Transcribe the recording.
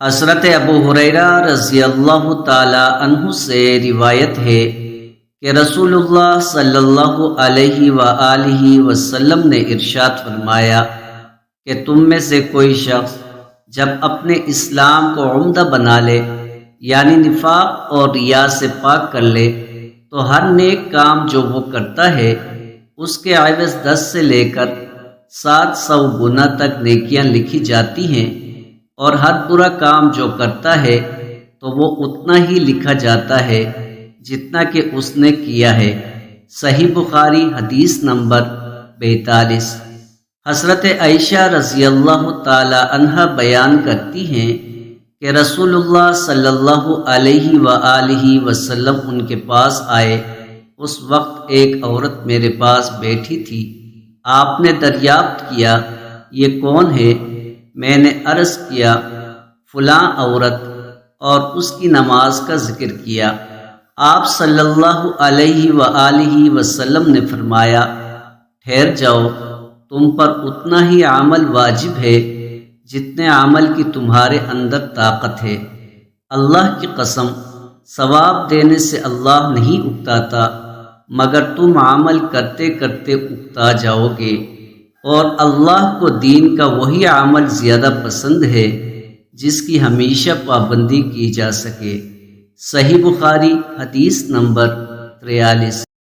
حضرت ابو ہریرہ رضی اللہ تعالی عنہ سے روایت ہے کہ رسول اللہ صلی اللہ علیہ وآلہ وسلم نے ارشاد فرمایا کہ تم میں سے کوئی شخص جب اپنے اسلام کو عمدہ بنا لے، یعنی نفاق اور ریا سے پاک کر لے، تو ہر نیک کام جو وہ کرتا ہے اس کے عوض 10 سے لے کر 700 گنا تک نیکیاں لکھی جاتی ہیں، اور ہر برا کام جو کرتا ہے تو وہ اتنا ہی لکھا جاتا ہے جتنا کہ اس نے کیا ہے۔ صحیح بخاری حدیث نمبر 42۔ حضرت عائشہ رضی اللہ تعالی عنہا بیان کرتی ہیں کہ رسول اللہ صلی اللہ علیہ وآلہ وسلم ان کے پاس آئے۔ اس وقت ایک عورت میرے پاس بیٹھی تھی۔ آپ نے دریافت کیا، یہ کون ہے؟ میں نے عرض کیا، فلاں عورت، اور اس کی نماز کا ذکر کیا۔ آپ صلی اللہ علیہ وآلہ وسلم نے فرمایا، ٹھہر جاؤ، تم پر اتنا ہی عمل واجب ہے جتنے عمل کی تمہارے اندر طاقت ہے۔ اللہ کی قسم، ثواب دینے سے اللہ نہیں اکتاتا، مگر تم عمل کرتے کرتے اکتا جاؤ گے، اور اللہ کو دین کا وہی عمل زیادہ پسند ہے جس کی ہمیشہ پابندی کی جا سکے۔ صحیح بخاری حدیث نمبر 43۔